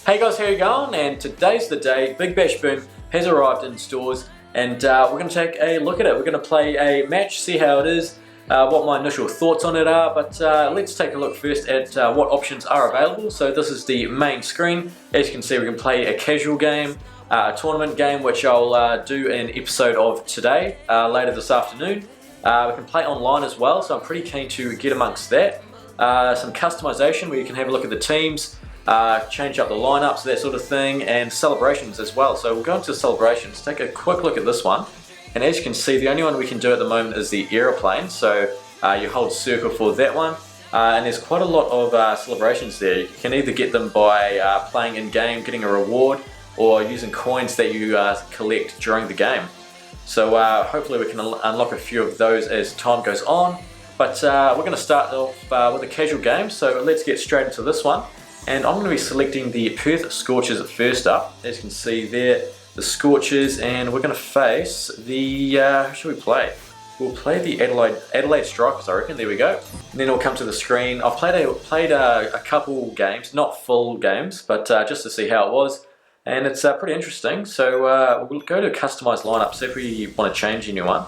Hey guys, how you going? And today's the day. Big Bash Boom has arrived in stores, and we're going to take a look at it. We're going to play a match, see how it is, what my initial thoughts on it are, but let's take a look first at what options are available. So this is the main screen. As you can see, we can play a casual game, a tournament game, which I'll do an episode of today, later this afternoon. We can play online as well, so I'm pretty keen to get amongst that. Some customization where you can have a look at the teams, change up the lineups, that sort of thing, and celebrations as well. So we'll go into celebrations, take a quick look at this one, and as you can see, the only one we can do at the moment is the aeroplane. So you hold circle for that one, and there's quite a lot of celebrations there. You can either get them by playing in game, getting a reward, or using coins that you collect during the game. So hopefully we can unlock a few of those as time goes on, but we're going to start off with a casual game, so let's get straight into this one. And I'm going to be selecting the Perth Scorchers first up. As you can see there, the Scorchers, and we're going to face the, who should we play? We'll play the Adelaide Strikers, I reckon. There we go. And then we'll come to the screen. I've played a couple games, not full games, but just to see how it was. And it's pretty interesting. So we'll go to customize lineup, see if we want to change anyone.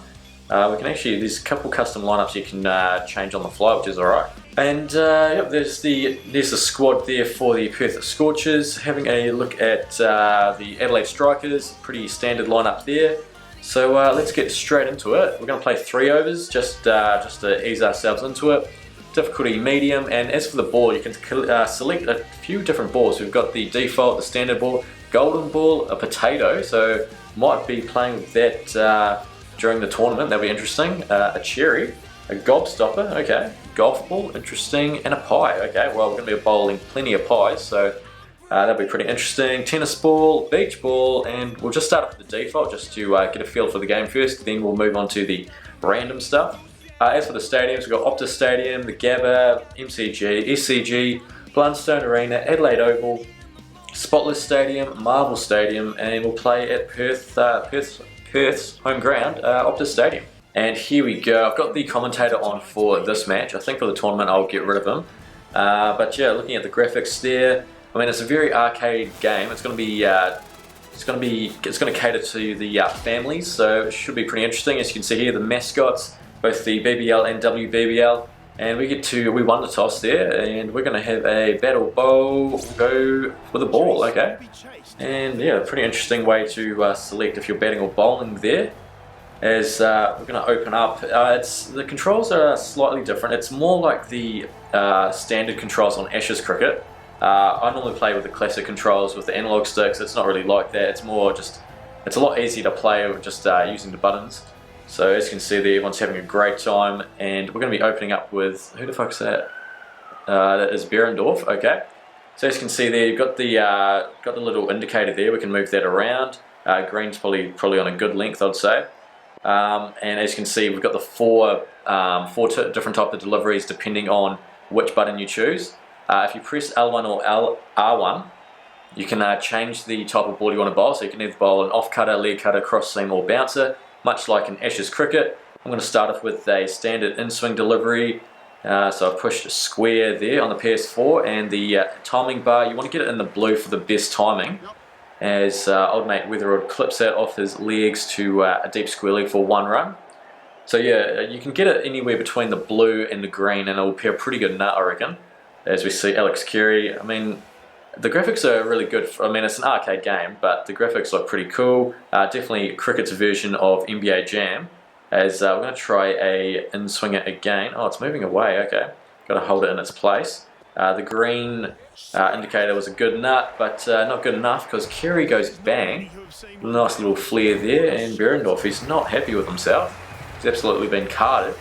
We can actually, there's a couple custom lineups you can change on the fly, which is alright. And yep, there's the squad there for the Perth Scorchers. Having a look at the Adelaide Strikers, pretty standard lineup there. So let's get straight into it. We're going to play 3 overs just to ease ourselves into it. Difficulty medium, and as for the ball, you can select a few different balls. We've got the default, the standard ball, golden ball, a potato. So might be playing with that during the tournament. That'll be interesting. A cherry. A gobstopper, okay. Golf ball, interesting. And a pie, okay. Well, we're going to be bowling plenty of pies, so that'll be pretty interesting. Tennis ball, beach ball, and we'll just start off with the default just to get a feel for the game first. Then we'll move on to the random stuff. As for the stadiums, we've got Optus Stadium, the Gabba, MCG, SCG, Blundstone Arena, Adelaide Oval, Spotless Stadium, Marvel Stadium, and we'll play at Perth's home ground, Optus Stadium. And here we go. I've got the commentator on for this match. I think for the tournament I'll get rid of him. But yeah, looking at the graphics there, I mean it's a very arcade game. It's going to cater to the families, so it should be pretty interesting. As you can see here, the mascots, both the BBL and WBBL, and we won the toss there, and we're going to have a battle bowl. We'll go with a ball, okay. And yeah, pretty interesting way to select if you're batting or bowling there. As we're going to open up, the controls are slightly different. It's more like the standard controls on Ashes cricket. I normally play with the classic controls with the analog sticks. It's not really like that. It's more just, it's a lot easier to play with just using the buttons. So as you can see there, everyone's having a great time, and we're going to be opening up with, who the fuck's that? That is Berendorf, okay. So as you can see there, you've got the little indicator there. We can move that around. Green's probably on a good length, I'd say. And as you can see, we've got the four different types of deliveries depending on which button you choose. If you press L1 or R1, you can change the type of ball you want to bowl. So you can either bowl an off-cutter, leg cutter, cross seam, or bouncer, much like in Ashes cricket. I'm going to start off with a standard in-swing delivery. So I've pushed square there on the PS4, and the timing bar, you want to get it in the blue for the best timing. As old mate Weatherwood clips that off his legs to a deep square leg for 1 run. So yeah, you can get it anywhere between the blue and the green, and it'll appear pretty good nut, I reckon. As we see Alex Carey, I mean, the graphics are really good. I mean, it's an arcade game, but the graphics look pretty cool. Definitely cricket's version of NBA Jam. As we're going to try a in-swinger again. Oh, it's moving away, okay. Got to hold it in its place. The green indicator was a good nut, but not good enough because Carey goes bang. Nice little flare there, and Berendorf, he's not happy with himself. He's absolutely been carded.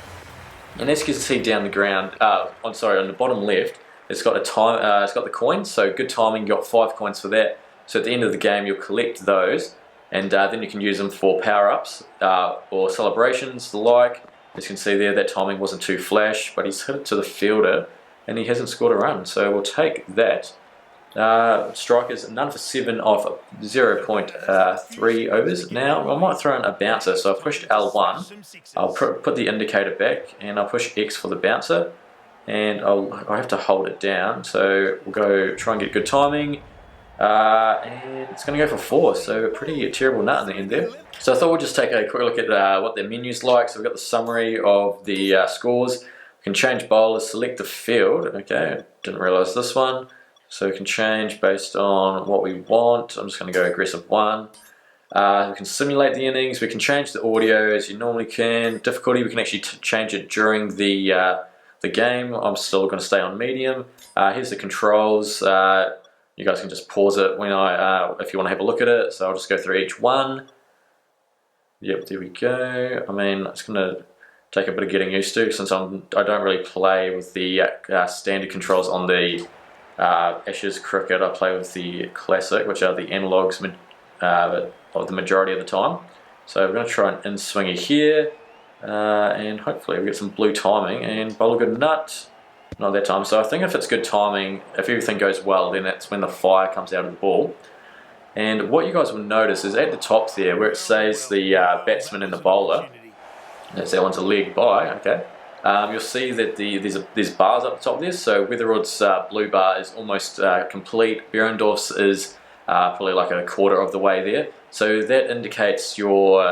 And as you can see down the ground, on the bottom left, it's got it's got the coins, so good timing, you got 5 coins for that. So at the end of the game, you'll collect those, and then you can use them for power-ups or celebrations, the like. As you can see there, that timing wasn't too flash, but he's hit it to the fielder, and he hasn't scored a run, so we'll take that. Strikers, none for 7 off 0.3 overs. Now, I might throw in a bouncer, so I've pushed L1. I'll put the indicator back, and I'll push X for the bouncer, and I have to hold it down, so we'll go try and get good timing, and it's going to go for 4, so a pretty terrible nut in the end there. So I thought we'll just take a quick look at what their menu's like. So we've got the summary of the scores. We can change bowlers, select the field. Okay, didn't realise this one. So we can change based on what we want. I'm just going to go aggressive 1. We can simulate the innings. We can change the audio as you normally can. Difficulty, we can actually change it during the game. I'm still going to stay on medium. Here's the controls. You guys can just pause it when if you want to have a look at it. So I'll just go through each one. Yep, there we go. I mean, it's going to take a bit of getting used to since I don't really play with the standard controls on the Ashes cricket. I play with the classic, which are the analogs of the majority of the time. So we're going to try an in-swinger here, and hopefully we get some blue timing and bowl a good nut. Not that time. So I think if it's good timing, if everything goes well, then that's when the fire comes out of the ball. And what you guys will notice is at the top there, where it says the batsman and the bowler, that's that one's a leg by, okay. You'll see that there's bars up the top there. So Weatherwood's blue bar is almost complete. Behrendorff's is probably like a quarter of the way there. So that indicates your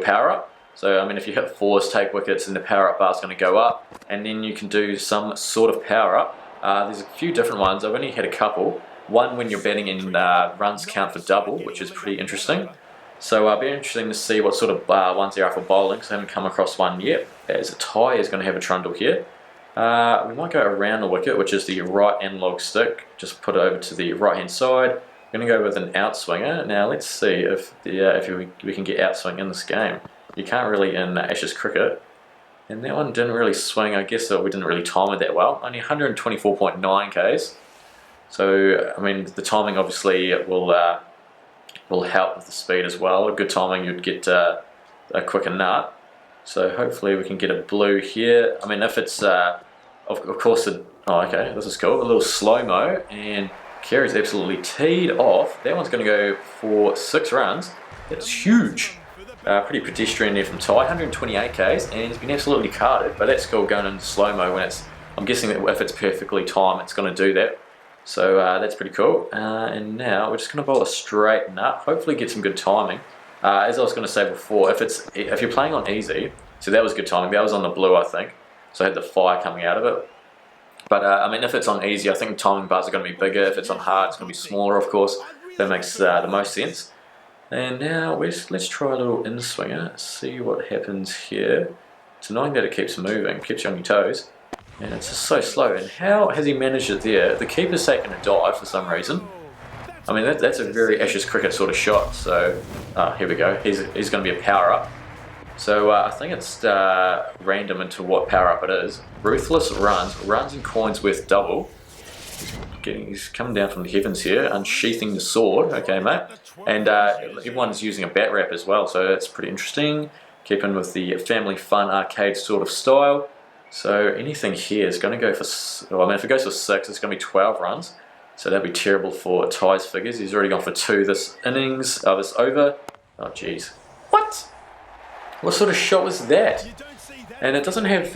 power up. So I mean, if you hit 4s, take wickets, and the power up bar is going to go up, and then you can do some sort of power up. There's a few different ones. I've only had a couple. One when you're batting in runs count for double, which is pretty interesting. So it'll be interesting to see what sort of ones there are for bowling, because I haven't come across one yet. As a tie is going to have a trundle here. We might go around the wicket, which is the right analog stick. Just put it over to the right hand side. I'm going to go with an outswinger. Now let's see if we can get outswing in this game. You can't really in Ashes cricket. And that one didn't really swing. I guess we didn't really time it that well. Only 124.9 Ks. So, I mean, the timing obviously will help with the speed as well. A good timing, you'd get a quicker nut. So hopefully we can get a blue here. I mean, if it's, of course, oh, okay, this is cool. A little slow-mo, and Carey's absolutely teed off. That one's going to go for 6 runs. That's huge. Pretty pedestrian there from Ty, 128 Ks, and it's been absolutely carded, but that's cool going into slow-mo when it's, I'm guessing that if it's perfectly timed, it's going to do that. So that's pretty cool. And now we're just going to bowl a straight nut, hopefully get some good timing. As I was going to say before, if you're playing on easy, so that was good timing, that was on the blue I think, so I had the fire coming out of it. But I mean, if it's on easy, I think the timing bars are going to be bigger. If it's on hard, it's going to be smaller, of course. That makes the most sense. And now let's try a little in-swinger, see what happens here. It's annoying that it keeps moving, keeps you on your toes, and it's just so slow. And how has he managed it there? The keeper's taken a dive for some reason. I mean, that's a very Ashes cricket sort of shot. So here we go, he's going to be a power-up. So I think it's random into what power-up it is. Ruthless runs and coins worth double. He's coming down from the heavens here, unsheathing the sword. Okay, mate. And everyone's using a bat wrap as well, so that's pretty interesting. Keeping with the family fun arcade sort of style. So anything here is going to go for, well, I mean, if it goes for 6, it's going to be 12 runs. So that'd be terrible for Ty's figures. He's already gone for 2 this innings, this over. Oh, jeez. What? What sort of shot was that? And it doesn't have...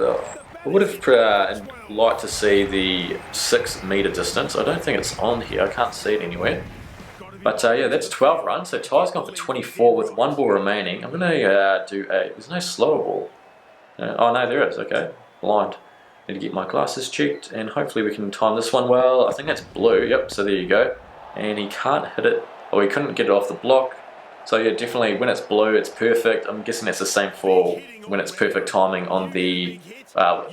I would have liked to see the 6 metre distance. I don't think it's on here. I can't see it anywhere. But yeah, that's 12 runs. So Ty's gone for 24 with 1 ball remaining. I'm going to do a... There's no slower ball. Oh no, there is. Okay. Blind. Need to get my glasses checked, and hopefully we can time this one well. I think that's blue. Yep, so there you go. And he can't hit it. Or he couldn't get it off the block. So yeah, definitely when it's blue, it's perfect. I'm guessing that's the same for when it's perfect timing on the...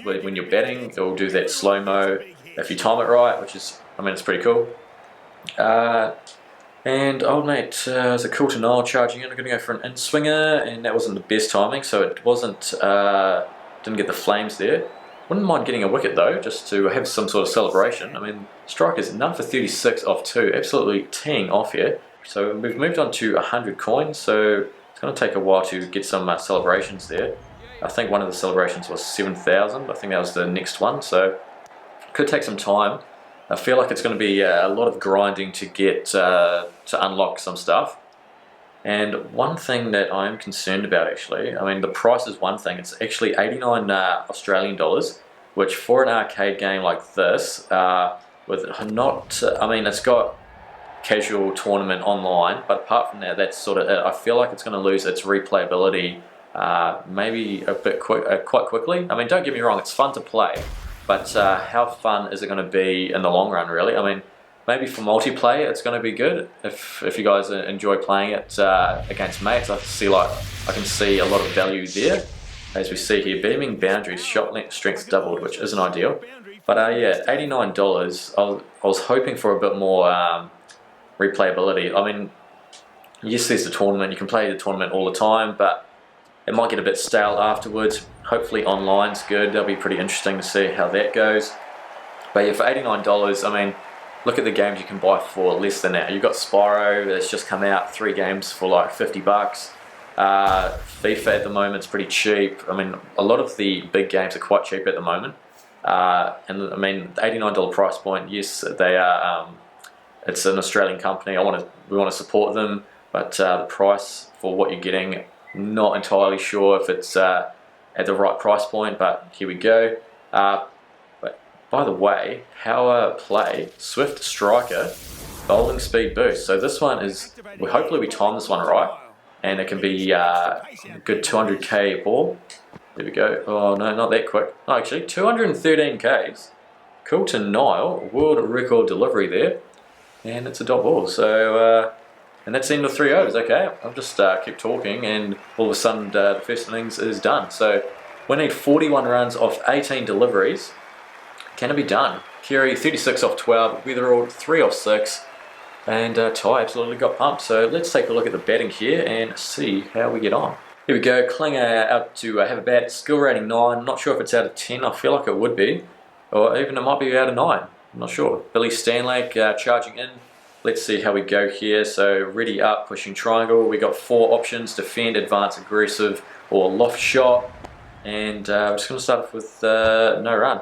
when you're batting, it will do that slow-mo if you time it right, which is, I mean, it's pretty cool. And old mate is a cool to Nile charging in. I'm going to go for an in-swinger, and that wasn't the best timing, so it wasn't, didn't get the flames there. Wouldn't mind getting a wicket though, just to have some sort of celebration. I mean, strikers none for 36 off 2, absolutely teeing off here. So we've moved on to 100 coins, so it's going to take a while to get some celebrations there. I think one of the celebrations was 7,000. I think that was the next one, so it could take some time. I feel like it's going to be a lot of grinding to get to unlock some stuff. And one thing that I'm concerned about, actually, I mean, the price is one thing. It's actually 89 Australian dollars, which for an arcade game like this, with not, I mean, it's got casual tournament online, but apart from that, that's sort of it. I feel like it's going to lose its replayability maybe a bit quite quickly. I mean, don't get me wrong, it's fun to play, but how fun is it going to be in the long run, really? I mean, maybe for multiplayer it's going to be good if you guys enjoy playing it against mates. I can see a lot of value there. As we see here, beaming boundaries, shot length, strength doubled, which isn't ideal. But yeah, $89. I was hoping for a bit more replayability. I mean, yes, there's the tournament. You can play the tournament all the time, but it might get a bit stale afterwards. Hopefully online's good. That'll be pretty interesting to see how that goes. But yeah, for $89, I mean, look at the games you can buy for less than that. You've got Spyro that's just come out, 3 games for like $50. FIFA at the moment is pretty cheap. I mean, a lot of the big games are quite cheap at the moment. And I mean, the $89 price point, yes, they are. It's an Australian company. We want to support them, but the price for what you're getting, not entirely sure if it's at the right price point. But here we go. But by the way, power play, swift striker, bowling speed boost. So this one is. Hopefully we time this one right, and it can be a good 200k ball. There we go. Oh no, not that quick. Oh, actually, 213 Ks. Cool to Nile. World record delivery there. And it's a dot ball. So, and that's the end of 3 overs. Okay, I'll just keep talking, and all of a sudden the first innings is done. So we need 41 runs off 18 deliveries. Can it be done? Kiri, 36 off 12. Weatherall, 3 off 6. And Ty absolutely got pumped. So let's take a look at the batting here and see how we get on. Here we go, Klinger out to have a bat, skill rating 9, not sure if it's out of 10, I feel like it would be, or even it might be out of 9, I'm not sure. Billy Stanlake charging in, let's see how we go here. So ready up, pushing triangle, we got 4 options, defend, advance, aggressive, or loft shot, and I'm just going to start off with no run.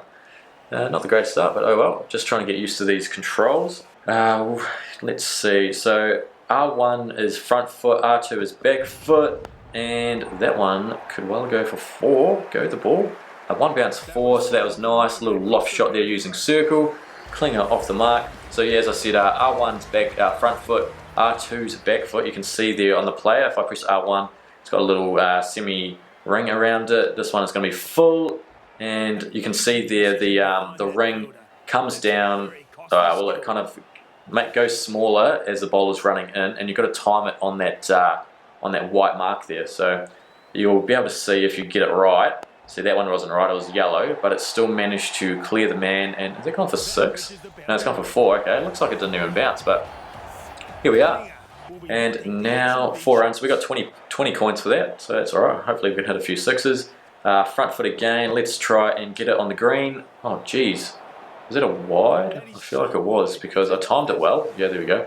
Not the greatest start, but oh well, just trying to get used to these controls. Let's see, so R1 is front foot, R2 is back foot, and that one could well go for 4. Go the ball. 1 bounce 4, so that was nice. A little loft shot there using circle. Klinger off the mark. So yeah, as I said, R1's back front foot, R2's back foot. You can see there on the player, if I press R1, it's got a little semi ring around it. This one is going to be full, and you can see there the ring comes down. Well, it kind of goes smaller as the bowler's running in, and you've got to time it on that white mark there. So you'll be able to see if you get it right. See, that one wasn't right, it was yellow, but it still managed to clear the man. And is it gone for 6? No, it's gone for 4. Okay, it looks like it didn't even bounce, but here we are. And now 4 runs. We got 20 coins for that, so that's alright. Hopefully we can hit a few 6s. Front foot again. Let's try and get it on the green. Oh, geez. Is it a wide? I feel like it was because I timed it well. Yeah, there we go.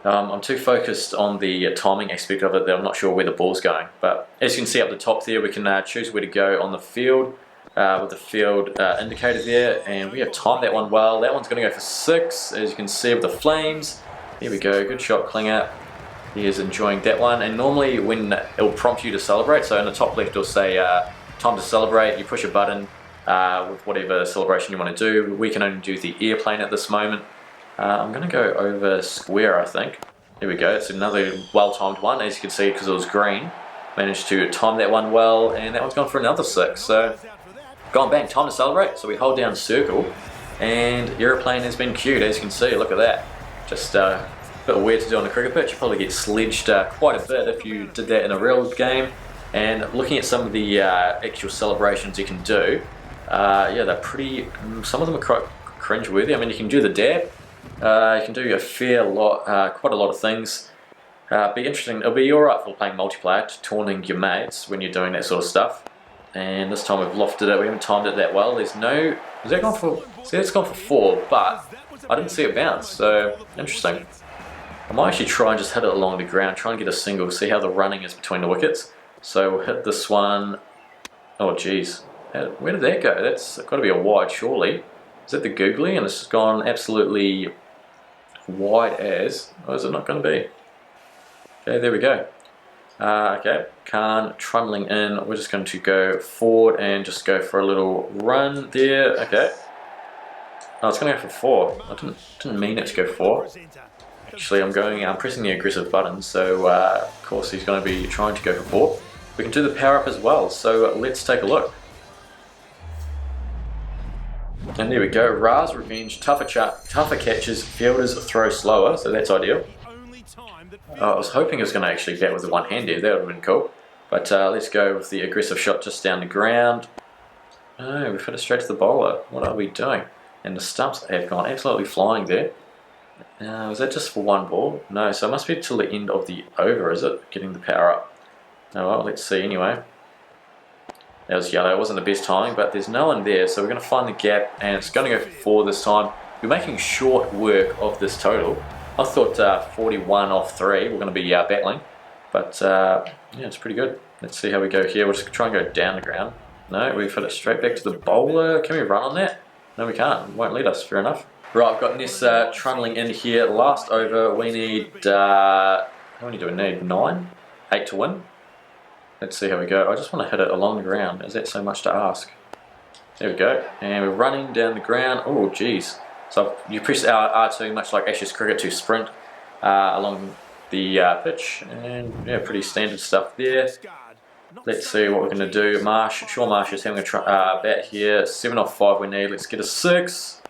I'm too focused on the timing aspect of it that I'm not sure where the ball's going. But as you can see up the top there, we can choose where to go on the field with the field indicator there. And we have timed that one well. That one's going to go for 6, as you can see with the flames. Here we go, good shot, Klinger. He is enjoying that one. And normally when it'll prompt you to celebrate, so in the top left it'll say time to celebrate. You push a button with whatever celebration you want to do. We can only do the airplane at this moment. I'm going to go over square, I think. Here we go, it's another well-timed one, as you can see, because it was green. Managed to time that one well, and that one's gone for another 6. So, gone bang, time to celebrate. So we hold down circle, and airplane has been queued, as you can see, look at that. Just a bit weird to do on a cricket pitch. You probably get sledged quite a bit if you did that in a real game. And looking at some of the actual celebrations you can do, yeah, they're pretty, some of them are quite cringe-worthy. I mean, you can do the dab. You can do a fair lot, quite a lot of things. Be interesting. It'll be alright for playing multiplayer, taunting your mates when you're doing that sort of stuff. And this time we've lofted it. We haven't timed it that well. There's no. Is that gone for? See, it's gone for 4, but I didn't see it bounce. So interesting. I might actually try and just hit it along the ground, try and get a single, see how the running is between the wickets. So we'll hit this one. Oh, geez. Where did that go? That's got to be a wide, surely. Is that the googly? And it's gone absolutely wide as. Or is it not going to be? Okay, there we go. Okay, Khan trundling in. We're just going to go forward and just go for a little run there. Okay. Oh, it's going to go for 4. I didn't mean it to go 4. Actually, I'm pressing the aggressive button, so of course he's going to be trying to go for 4. We can do the power up as well, so let's take a look. And there we go, Ra's Revenge, tougher catches, fielders throw slower, so that's ideal. I was hoping it was going to actually bat with the one hand there, that would have been cool. But let's go with the aggressive shot just down the ground. Oh, we've hit it straight to the bowler. What are we doing? And the stumps have gone absolutely flying there. Was that just for one ball? No, so it must be till the end of the over, is it? Getting the power up. Oh well, let's see anyway. That was yellow, it wasn't the best timing, but there's no one there, so we're going to find the gap, and it's going to go for 4 this time. We're making short work of this total. I thought 41 off 3 we're going to be battling, but yeah, it's pretty good. Let's see how we go here. We'll just try and go down the ground. No, we've hit it straight back to the bowler. Can we run on that? No, we can't. It won't let us. Fair enough. Right, I've got Ness trundling in here. Last over, we need, how many do we need? 9? 8 to win. Let's see how we go. I just want to hit it along the ground. Is that so much to ask? There we go. And we're running down the ground. Oh, geez. So you press R2, much like Ashes cricket, to sprint along the pitch. And yeah, pretty standard stuff there. Let's see what we're going to do. Shaun Marsh is having a bat here. 7 off 5 we need. Let's get a 6.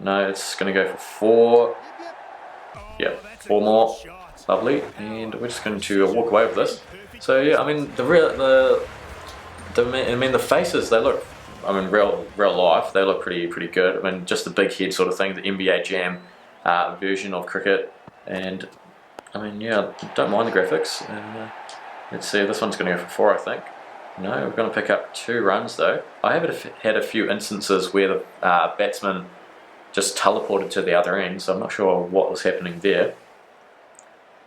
No, it's going to go for 4. Yep, 4 more. Lovely. And we're just going to walk away with this. So yeah, I mean the faces, they look, I mean real life, they look pretty good. I mean just the big head sort of thing, the NBA Jam version of cricket, and I mean yeah, don't mind the graphics. Let's see, this one's going to go for 4, I think. No, we're going to pick up 2 runs though. I have had a few instances where the batsman just teleported to the other end, so I'm not sure what was happening there.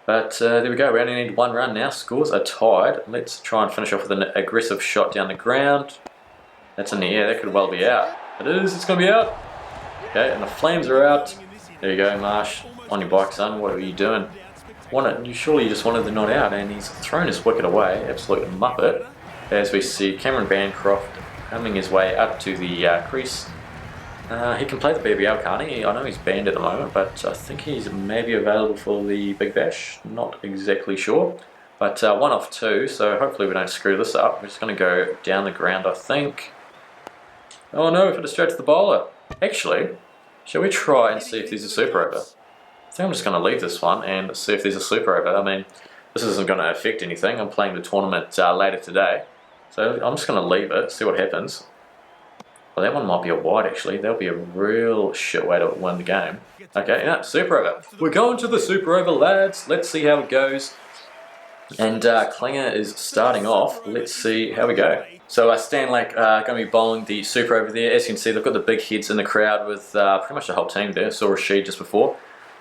But there we go, we only need 1 run now. Scores are tied. Let's try and finish off with an aggressive shot down the ground. That's in the air, that could well be out. It is, it's going to be out. Okay, and the flames are out. There you go, Marsh. On your bike, son, what are you doing? Surely you just wanted the not out, and he's thrown his wicket away. Absolute muppet. As we see Cameron Bancroft coming his way up to the crease. He can play the BBL, can't he? I know he's banned at the moment, but I think he's maybe available for the Big Bash. Not exactly sure. But 1 off 2, so hopefully we don't screw this up. We're just going to go down the ground, I think. Oh no, we put it straight to the bowler. Actually, shall we try and see if there's a super over? I think I'm just going to leave this one and see if there's a super over. I mean, this isn't going to affect anything. I'm playing the tournament later today. So I'm just going to leave it, see what happens. Well, that one might be a wide actually. That'll be a real shit way to win the game. Okay, yeah, super over. We're going to the super over, lads. Let's see how it goes. And Klinger is starting off. Let's see how we go. So Stan Lake going to be bowling the super over there. As you can see, they've got the big heads in the crowd with pretty much the whole team there. Saw Rashid just before.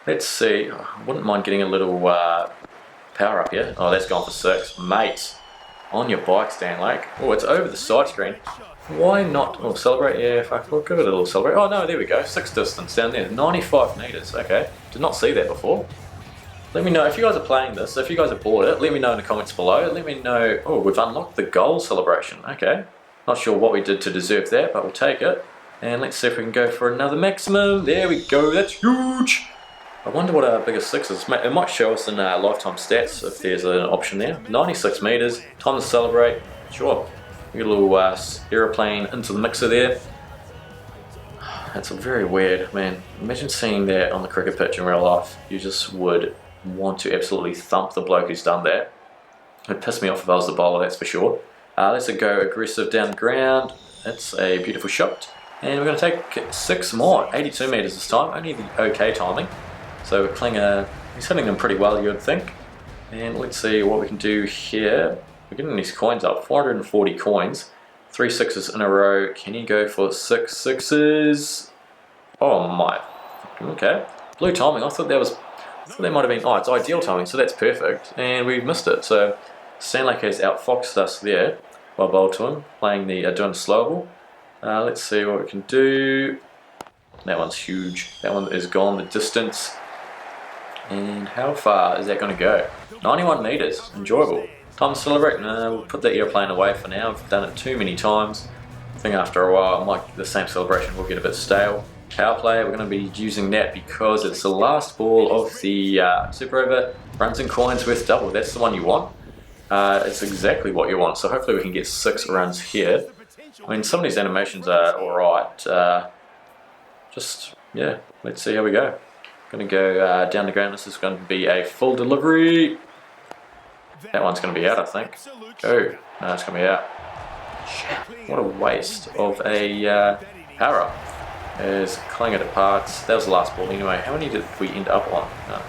Let's see. I wouldn't mind getting a little power up here. Oh, that's gone for 6. Mate, on your bike, Stan Lake. Oh, it's over the side screen. Why not? Oh, celebrate, yeah, fuck, we'll give it a little celebrate. Oh no, there we go, 6 distance down there, 95 metres, okay. Did not see that before. Let me know, if you guys are playing this, if you guys have bought it, let me know in the comments below. Let me know, oh, we've unlocked the goal celebration, okay. Not sure what we did to deserve that, but we'll take it. And let's see if we can go for another maximum. There we go, that's huge. I wonder what our biggest 6 is. It might show us in lifetime stats if there's an option there. 96 metres, time to celebrate, sure. We get a little aeroplane into the mixer there. That's very weird, man. Imagine seeing that on the cricket pitch in real life. You just would want to absolutely thump the bloke who's done that. It'd piss me off if I was the bowler, that's for sure. Let's go aggressive down the ground. That's a beautiful shot. And we're going to take 6 more, 82 metres this time. Only the okay timing. So Klinger, he's hitting them pretty well, you would think. And let's see what we can do here. We're getting these coins up, 440 coins, 3 6s in a row. Can he go for 6 6s? Oh my, okay. Blue timing, I thought that might have been, oh, it's ideal timing, so that's perfect. And we've missed it, so Stanlake has outfoxed us there. Well bowled to him, playing the doing the slow ball. Let's see what we can do. That one's huge, that one is gone the distance. And how far is that going to go? 91 metres, enjoyable. Time to celebrate? No, we'll put the airplane away for now. I've done it too many times. I think after a while, the same celebration will get a bit stale. Power play, we're going to be using that because it's the last ball of the Super Over. Runs and coins worth double, that's the one you want. It's exactly what you want, so hopefully we can get 6 runs here. I mean, some of these animations are alright. Yeah, let's see how we go. Going to go down the ground. This is going to be a full delivery. That one's going to be out, I think. Go. No, it's going to be out. What a waste of a power-up. As Clang it departs. That was the last ball anyway. How many did we end up on? No.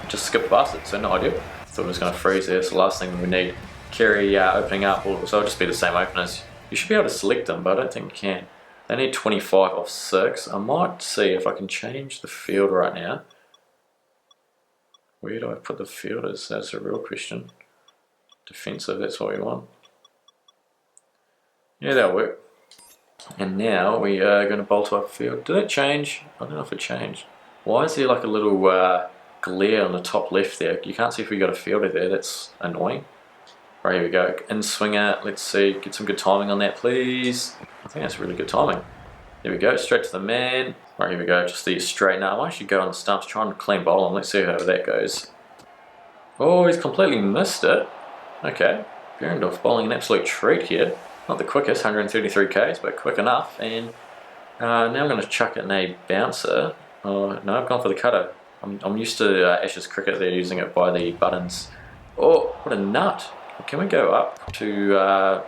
Just skip past it, so no idea. Thought it was going to freeze there. It's the last thing we need. Carry opening up, so it'll just be the same openers. You should be able to select them, but I don't think you can. They need 25 off 6. I might see if I can change the field right now. Where do I put the fielders? That's a real question. Defensive, that's what we want. Yeah, that'll work. And now we are going to bolt up field. Did it change? I don't know if it changed. Why is there like a little glare on the top left there? You can't see if we got a fielder there. That's annoying. Right, here we go. In swinger. Let's see. Get some good timing on that, please. I think that's really good timing. There we go. Straight to the man. Right, here we go. Just the straight now. I should go on the stumps, try and clean bowl him. Let's see how that goes. Oh, he's completely missed it. Okay. Bjerndorf bowling an absolute treat here. Not the quickest, 133 Ks, but quick enough. And now I'm going to chuck it in a bouncer. Oh, no, I've gone for the cutter. I'm used to Ashes cricket. They're using it by the buttons. Oh, what a nut. Can we go up to...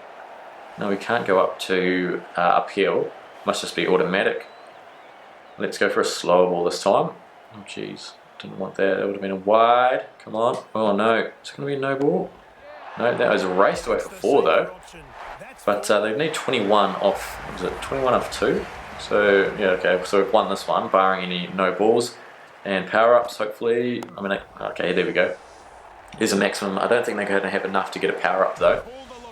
no, we can't go up to uphill. Must just be automatic. Let's go for a slower ball this time. Oh, jeez. Didn't want that. That would have been a wide. Come on. Oh, no. It's going to be a no ball. No, that was raced away for 4, though. But they need 21 off... Was it 21 off 2? So, yeah, okay. So we've won this one, barring any no balls. And power-ups, hopefully. I mean, okay, there we go. There's a maximum. I don't think they're going to have enough to get a power-up, though.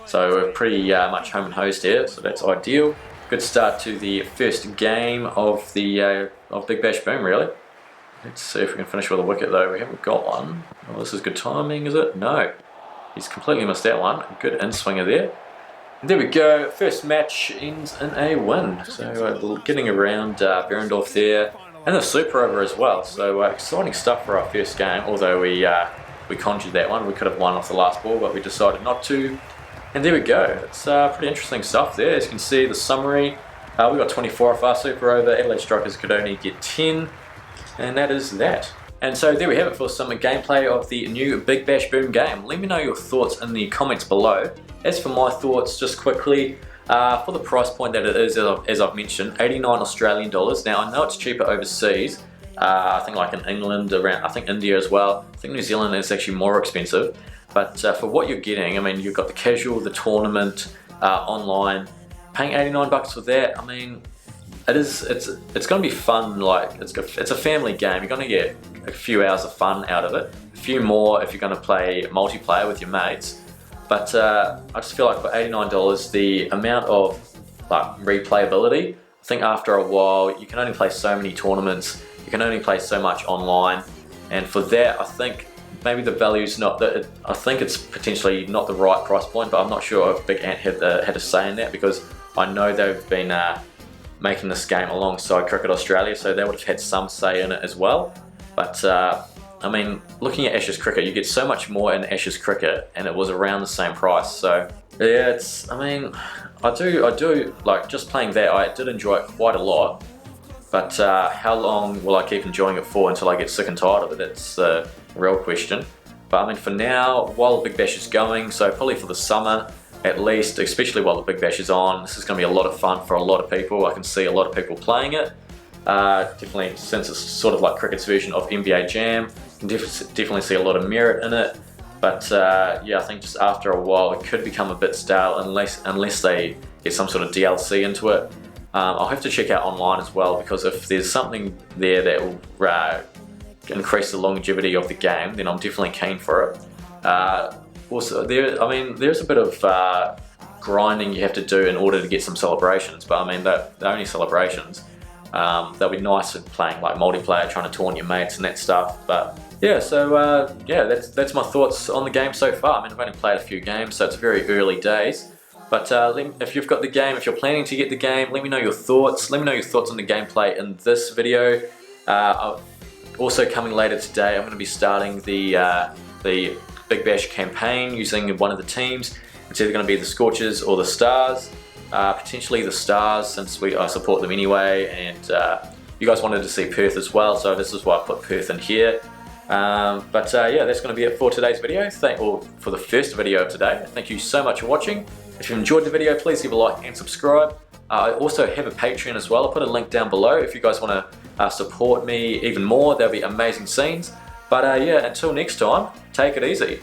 So we're pretty much home and hosed here, so that's ideal. Good start to the first game of the Big Bash Boom, really. Let's see if we can finish with a wicket, though. We haven't got one. Oh, this is good timing, is it? No. He's completely missed that one. Good in-swinger there. There we go. First match ends in a win. So getting around Bjerndorf there. And the Super Over as well. So exciting stuff for our first game, although we conjured that one. We could have won off the last ball, but we decided not to. And there we go. It's pretty interesting stuff there. As you can see, the summary. We got 24 off our Super Over. Adelaide Strikers could only get 10. And that is that. And so there we have it for some gameplay of the new Big Bash Boom game. Let me know your thoughts in the comments below. As for my thoughts, just quickly, for the price point that it is, as I've mentioned, 89 Australian dollars. Now I know it's cheaper overseas. I think like in England, around, I think India as well. I think New Zealand is actually more expensive. But for what you're getting, I mean, you've got the casual, the tournament, online. Paying 89 bucks for that, I mean, it's going to be fun. Like it's a family game. You're going to get a few hours of fun out of it. A few more if you're going to play multiplayer with your mates. But I just feel like for $89, the amount of like replayability, I think after a while you can only play so many tournaments. You can only play so much online, and for that, I think maybe the value's not that. I think it's potentially not the right price point, but I'm not sure if Big Ant had a say in that, because I know they've been making this game alongside Cricket Australia, so they would have had some say in it as well. But I mean, looking at Ashes Cricket, you get so much more in Ashes Cricket, and it was around the same price. So yeah, I mean, I do like just playing that. I did enjoy it quite a lot. But how long will I keep enjoying it for until I get sick and tired of it? That's the real question. But I mean, for now, while the Big Bash is going, so probably for the summer at least, especially while the Big Bash is on, this is going to be a lot of fun for a lot of people. I can see a lot of people playing it. Definitely, since it's sort of like cricket's version of NBA Jam, you can definitely see a lot of merit in it. But yeah, I think just after a while, it could become a bit stale unless they get some sort of DLC into it. I'll have to check out online as well, because if there's something there that will increase the longevity of the game, then I'm definitely keen for it. Also, there's a bit of grinding you have to do in order to get some celebrations, but I mean, they're only celebrations. They'll be nice at playing like multiplayer, trying to taunt your mates and that stuff. But yeah, so yeah, that's my thoughts on the game so far. I mean, I've only played a few games, so it's very early days. But if you've got the game, if you're planning to get the game, let me know your thoughts. Let me know your thoughts on the gameplay in this video. Also coming later today, I'm going to be starting the Big Bash campaign using one of the teams. It's either going to be the Scorchers or the Stars. Potentially the Stars, since I support them anyway, and you guys wanted to see Perth as well, so this is why I put Perth in here. Yeah, that's going to be it for today's video, or for the first video of today. Thank you so much for watching. If you enjoyed the video, please leave a like and subscribe. I also have a Patreon as well. I'll put a link down below if you guys want to support me even more. There'll be amazing scenes. But yeah, until next time, take it easy.